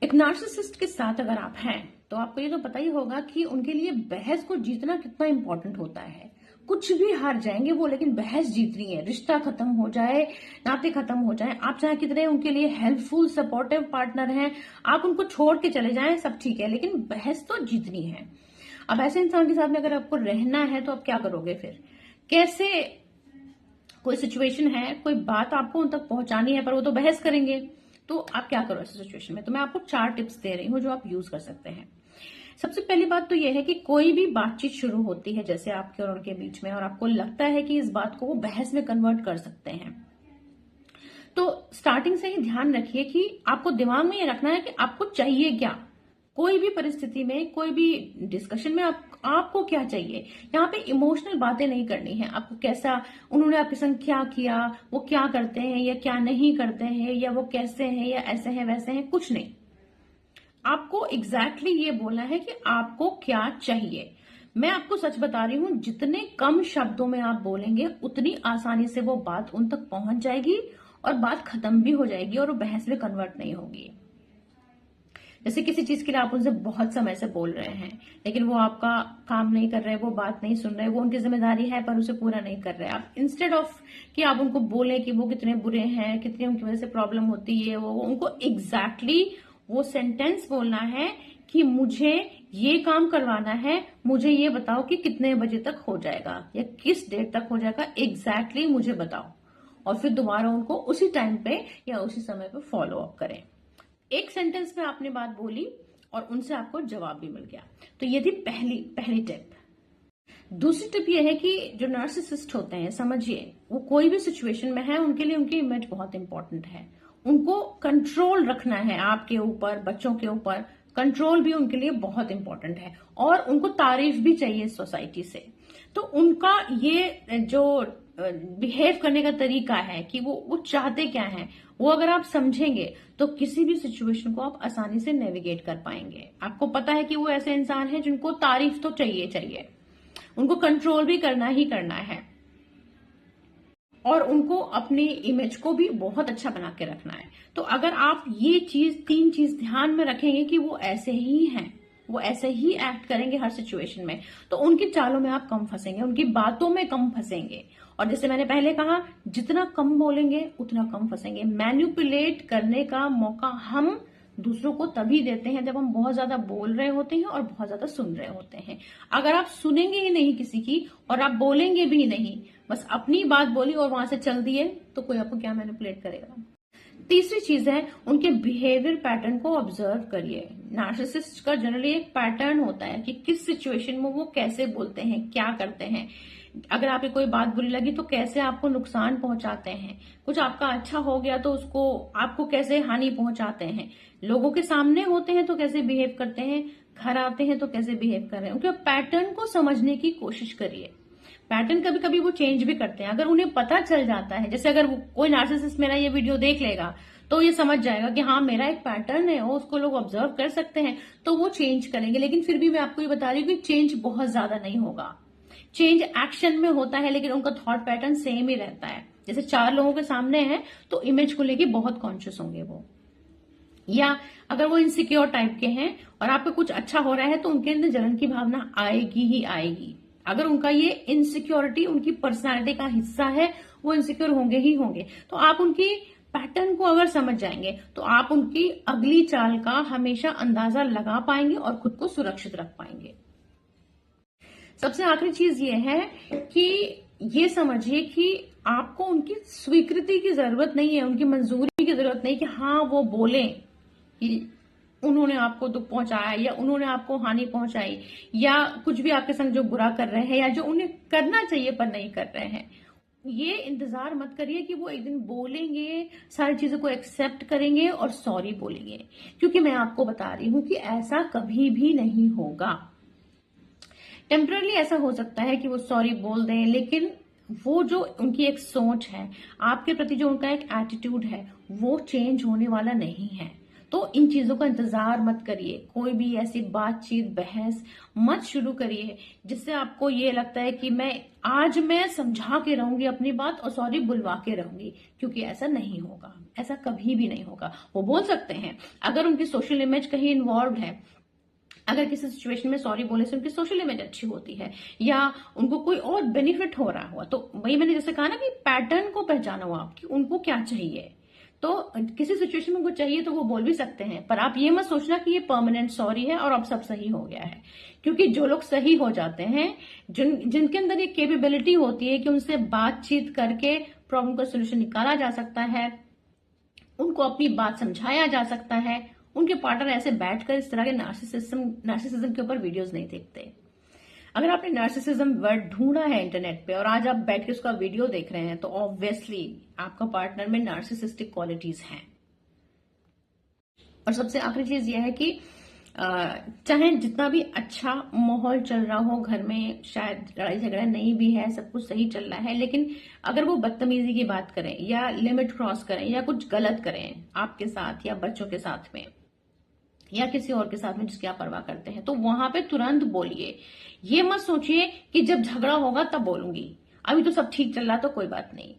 एक नार्सिसिस्ट के साथ अगर आप हैं तो आपको ये तो पता ही होगा कि उनके लिए बहस को जीतना कितना इंपॉर्टेंट होता है। कुछ भी हार जाएंगे वो, लेकिन बहस जीतनी है। रिश्ता खत्म हो जाए, नाते खत्म हो जाए, आप चाहे कितने उनके लिए हेल्पफुल सपोर्टिव पार्टनर हैं, आप उनको छोड़ के चले जाएं, सब ठीक है, लेकिन बहस तो जीतनी है। अब ऐसे इंसान के साथ में अगर आपको रहना है तो आप क्या करोगे फिर? कैसे? कोई सिचुएशन है, कोई बात आपको उन तक पहुंचानी है, पर वो तो बहस करेंगे, तो आप क्या करो ऐसी सिचुएशन में? तो मैं आपको 4 टिप्स दे रही हूँ जो आप यूज कर सकते हैं। सबसे पहली बात तो यह है कि कोई भी बातचीत शुरू होती है जैसे आपके और उनके बीच में, और आपको लगता है कि इस बात को वो बहस में कन्वर्ट कर सकते हैं, तो स्टार्टिंग से ही ध्यान रखिए कि आपको दिमाग में ये रखना है कि आपको चाहिए क्या। कोई भी परिस्थिति में, कोई भी डिस्कशन में आपको क्या चाहिए। यहाँ पे इमोशनल बातें नहीं करनी है। आपको कैसा, उन्होंने आपके संग क्या किया, वो क्या करते हैं या क्या नहीं करते हैं, या वो कैसे हैं या ऐसे हैं वैसे हैं, कुछ नहीं। आपको एग्जैक्टली ये बोलना है कि आपको क्या चाहिए। मैं आपको सच बता रही हूं, जितने कम शब्दों में आप बोलेंगे उतनी आसानी से वो बात उन तक पहुंच जाएगी और बात खत्म भी हो जाएगी और वो बहस में कन्वर्ट नहीं होगी। जैसे किसी चीज के लिए आप उनसे बहुत समय से बोल रहे हैं, लेकिन वो आपका काम नहीं कर रहे, वो बात नहीं सुन रहे, वो उनकी जिम्मेदारी है पर उसे पूरा नहीं कर रहे। आप इंस्टेड ऑफ कि आप उनको बोलें कि वो कितने बुरे हैं, कितनी उनकी वजह से प्रॉब्लम होती है, वो उनको एग्जैक्टली वो सेंटेंस बोलना है कि मुझे ये काम करवाना है, मुझे ये बताओ कि कितने बजे तक हो जाएगा या किस डेट तक हो जाएगा, एग्जैक्टली मुझे बताओ। और फिर दोबारा उनको उसी टाइम पे या उसी समय पे फॉलो अप करें। एक सेंटेंस में आपने बात बोली और उनसे आपको जवाब भी मिल गया। तो ये थी पहली टिप। दूसरी टिप ये है कि जो नार्सिसिस्ट होते हैं, समझिए वो कोई भी सिचुएशन में है, उनके लिए उनकी इमेज बहुत इंपॉर्टेंट है। उनको कंट्रोल रखना है आपके ऊपर, बच्चों के ऊपर। कंट्रोल भी उनके लिए बहुत इंपॉर्टेंट है और उनको तारीफ भी चाहिए सोसाइटी से। तो उनका ये जो बिहेव करने का तरीका है कि वो चाहते क्या है, वो अगर आप समझेंगे तो किसी भी सिचुएशन को आप आसानी से नेविगेट कर पाएंगे। आपको पता है कि वो ऐसे इंसान हैं जिनको तारीफ तो चाहिए, उनको कंट्रोल भी करना ही करना है और उनको अपनी इमेज को भी बहुत अच्छा बना के रखना है। तो अगर आप ये 3 चीज ध्यान में रखेंगे कि वो ऐसे ही हैं, वो ऐसे ही एक्ट करेंगे हर सिचुएशन में, तो उनकी चालों में आप कम फंसेंगे, उनकी बातों में कम फंसेंगे। और जैसे मैंने पहले कहा, जितना कम बोलेंगे उतना कम फंसेंगे। मैन्युपुलेट करने का मौका हम दूसरों को तभी देते हैं जब हम बहुत ज्यादा बोल रहे होते हैं और बहुत ज्यादा सुन रहे होते हैं। अगर आप सुनेंगे ही नहीं किसी की और आप बोलेंगे भी नहीं, बस अपनी बात बोली और वहां से चल दिए, तो कोई आपको क्या मैनिपुलेट करेगा। तीसरी चीज है, उनके बिहेवियर पैटर्न को ऑब्जर्व करिए। नार्सिसिस्ट का जनरली एक पैटर्न होता है कि किस सिचुएशन में वो कैसे बोलते हैं, क्या करते हैं। अगर आपकी कोई बात बुरी लगी तो कैसे आपको नुकसान पहुंचाते हैं, कुछ आपका अच्छा हो गया तो उसको आपको कैसे हानि पहुंचाते हैं। लोगों के सामने होते हैं तो कैसे बिहेव करते हैं, घर आते हैं तो कैसे बिहेव कर रहे हैं। उनके पैटर्न को समझने की कोशिश करिए। पैटर्न कभी कभी वो चेंज भी करते हैं। अगर उन्हें पता चल जाता है, जैसे अगर कोई नार्सिसिस्ट मेरा ये वीडियो देख लेगा तो ये समझ जाएगा कि हाँ मेरा एक पैटर्न है, वो उसको लोग ऑब्जर्व कर सकते हैं, तो वो चेंज करेंगे। लेकिन फिर भी मैं आपको ये बता रही हूँ कि चेंज बहुत ज्यादा नहीं होगा। चेंज एक्शन में होता है, लेकिन उनका थॉट पैटर्न सेम ही रहता है। जैसे 4 लोगों के सामने है तो इमेज को लेके बहुत कॉन्शियस होंगे वो। या अगर वो इनसिक्योर टाइप के हैं और आपको कुछ अच्छा हो रहा है तो उनके अंदर जलन की भावना आएगी ही आएगी। अगर उनका ये इनसिक्योरिटी उनकी पर्सनालिटी का हिस्सा है, वो इनसिक्योर होंगे ही होंगे। तो आप उनकी पैटर्न को अगर समझ जाएंगे तो आप उनकी अगली चाल का हमेशा अंदाजा लगा पाएंगे और खुद को सुरक्षित रख पाएंगे। सबसे आखिरी चीज ये है कि ये समझिए कि आपको उनकी स्वीकृति की जरूरत नहीं है, उनकी मंजूरी की जरूरत नहीं कि हाँ वो बोले कि उन्होंने आपको दुख पहुंचाया या उन्होंने आपको हानि पहुंचाई या कुछ भी आपके संग जो बुरा कर रहे हैं या जो उन्हें करना चाहिए पर नहीं कर रहे हैं। ये इंतजार मत करिए कि वो एक दिन बोलेंगे, सारी चीजों को एक्सेप्ट करेंगे और सॉरी बोलेंगे, क्योंकि मैं आपको बता रही हूं कि ऐसा कभी भी नहीं होगा। टेम्पररी ऐसा हो सकता है कि वो सॉरी बोल दें, लेकिन वो जो उनकी एक सोच है, आपके प्रति जो उनका एक एटीट्यूड है, वो चेंज होने वाला नहीं है। तो इन चीजों का इंतजार मत करिए, कोई भी ऐसी बातचीत बहस मत शुरू करिए जिससे आपको ये लगता है कि आज मैं समझा के रहूंगी अपनी बात और सॉरी बुलवा के रहूंगी, क्योंकि ऐसा नहीं होगा, ऐसा कभी भी नहीं होगा। वो बोल सकते हैं अगर उनकी सोशल इमेज कहीं इन्वॉल्व है, अगर किसी सिचुएशन में सॉरी बोलने से उनकी सोशल इमेज अच्छी होती है या उनको कोई और बेनिफिट हो रहा हुआ, तो वही मैंने जैसे कहा ना कि पैटर्न को पहचाना हुआ कि उनको क्या चाहिए, तो किसी सिचुएशन में उनको चाहिए तो वो बोल भी सकते हैं। पर आप ये मत सोचना कि ये परमानेंट सॉरी है और अब सब सही हो गया है, क्योंकि जो लोग सही हो जाते हैं, जिनके अंदर ये कैपेबिलिटी होती है कि उनसे बातचीत करके प्रॉब्लम का सोल्यूशन निकाला जा सकता है, उनको अपनी बात समझाया जा सकता है, उनके पार्टनर ऐसे बैठकर इस तरह के नार्सिसिज्म के ऊपर वीडियोस नहीं देखते। अगर आपने नार्सिसिज्म वर्ड ढूंढा है इंटरनेट पे और आज आप बैठ के उसका वीडियो देख रहे हैं, तो ऑब्वियसली आपका पार्टनर में नार्सिसिस्टिक क्वालिटीज हैं। और सबसे आखिरी चीज यह है कि चाहे जितना भी अच्छा माहौल चल रहा हो घर में, शायद लड़ाई झगड़ा नहीं भी है, सब कुछ सही चल रहा है, लेकिन अगर वो बदतमीजी की बात करें या लिमिट क्रॉस करें या कुछ गलत करें आपके साथ या बच्चों के साथ में या किसी और के साथ में जिसकी आप परवाह करते हैं, तो वहां पे तुरंत बोलिए। ये मत सोचिए कि जब झगड़ा होगा तब बोलूंगी, अभी तो सब ठीक चल रहा है तो कोई बात नहीं।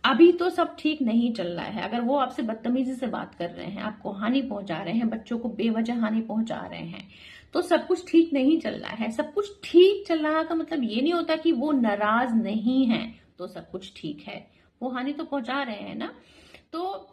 अभी तो सब ठीक नहीं चल रहा है। अगर वो आपसे बदतमीजी से बात कर रहे हैं, आपको हानि पहुंचा रहे हैं, बच्चों को बेवजह हानि पहुंचा रहे हैं, तो सब कुछ ठीक नहीं चल रहा है। सब कुछ ठीक चल रहा का मतलब ये नहीं होता कि वो नाराज नहीं है तो सब कुछ ठीक है, वो हानि तो पहुंचा रहे हैं ना। तो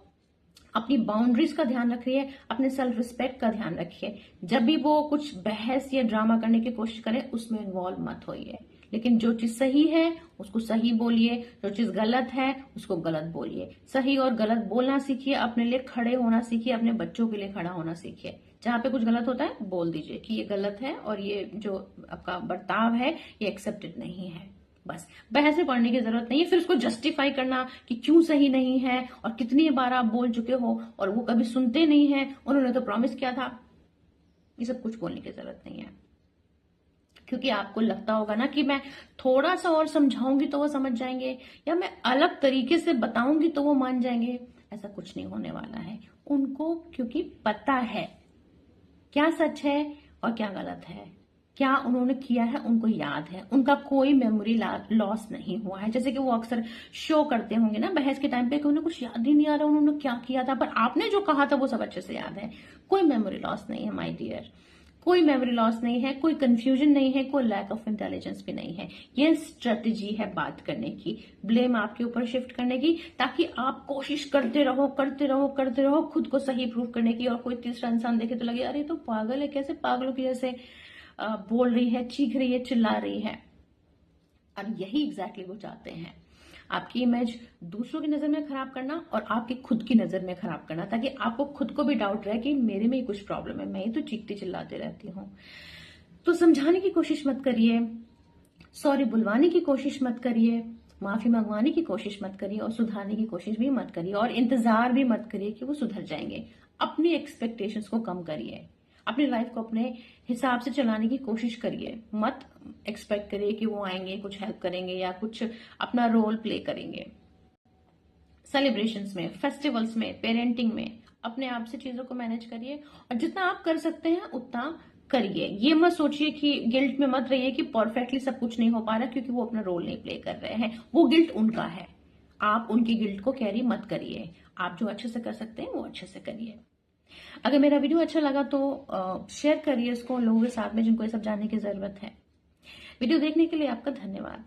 अपनी बाउंड्रीज का ध्यान रखिए, अपने सेल्फ रिस्पेक्ट का ध्यान रखिए। जब भी वो कुछ बहस या ड्रामा करने की कोशिश करें उसमें इन्वॉल्व मत होइए, लेकिन जो चीज सही है उसको सही बोलिए, जो चीज गलत है उसको गलत बोलिए। सही और गलत बोलना सीखिए, अपने लिए खड़े होना सीखिए, अपने बच्चों के लिए खड़ा होना सीखिए। जहां पे कुछ गलत होता है बोल दीजिए कि ये गलत है और ये जो आपका बर्ताव है ये एक्सेप्टेड नहीं है। बस बहस में पड़ने की जरूरत नहीं है, फिर उसको जस्टिफाई करना कि क्यों सही नहीं है और कितनी बार आप बोल चुके हो और वो कभी सुनते नहीं है, उन्होंने तो प्रॉमिस किया था। ये सब कुछ बोलने की जरूरत नहीं है, क्योंकि आपको लगता होगा ना कि मैं थोड़ा सा और समझाऊंगी तो वो समझ जाएंगे या मैं अलग तरीके से बताऊंगी तो वो मान जाएंगे। ऐसा कुछ नहीं होने वाला है उनको, क्योंकि पता है क्या सच है और क्या गलत है, क्या उन्होंने किया है उनको याद है, उनका कोई मेमोरी लॉस नहीं हुआ है। जैसे कि वो अक्सर शो करते होंगे ना बहस के टाइम पे कि उन्हें कुछ याद ही नहीं आ रहा उन्होंने क्या किया था, पर आपने जो कहा था वो सब अच्छे से याद है। कोई मेमोरी लॉस नहीं है माय डियर, कोई मेमोरी लॉस नहीं है, कोई कंफ्यूजन नहीं है, कोई लैक ऑफ इंटेलिजेंस भी नहीं है। ये स्ट्रेटेजी है बात करने की, ब्लेम आपके ऊपर शिफ्ट करने की, ताकि आप कोशिश करते रहो करते रहो करते रहो खुद को सही प्रूव करने की, और कोई तीसरा इंसान देखे तो लगे अरे तो पागल है, कैसे पागलों की जैसे बोल रही है, चीख रही है, चिल्ला रही है। और यही एग्जैक्टली वो चाहते हैं, आपकी इमेज दूसरों की नजर में खराब करना और आपकी खुद की नजर में खराब करना, ताकि आपको खुद को भी डाउट रहे कि मेरे में ही कुछ प्रॉब्लम है, मैं ही तो चीखती चिल्लाती रहती हूँ। तो समझाने की कोशिश मत करिए, सॉरी बुलवाने की कोशिश मत करिए, माफी मंगवाने की कोशिश मत करिए और सुधारने की कोशिश भी मत करिए, और इंतजार भी मत करिए कि वो सुधर जाएंगे। अपनी एक्सपेक्टेशंस को कम करिए, अपनी लाइफ को अपने हिसाब से चलाने की कोशिश करिए। मत एक्सपेक्ट करिए कि वो आएंगे, कुछ हेल्प करेंगे या कुछ अपना रोल प्ले करेंगे। सेलिब्रेशंस में, फेस्टिवल्स में, पेरेंटिंग में अपने आप से चीजों को मैनेज करिए, और जितना आप कर सकते हैं उतना करिए। ये मत सोचिए कि गिल्ट में मत रहिए कि परफेक्टली सब कुछ नहीं हो पा रहा, क्योंकि वो अपना रोल नहीं प्ले कर रहे हैं। वो गिल्ट उनका है, आप उनकी गिल्ट को कैरी मत करिए। आप जो अच्छे से कर सकते हैं वो अच्छे से करिए। अगर मेरा वीडियो अच्छा लगा तो शेयर करिए इसको उन लोगों के साथ में जिनको ये सब जानने की जरूरत है। वीडियो देखने के लिए आपका धन्यवाद।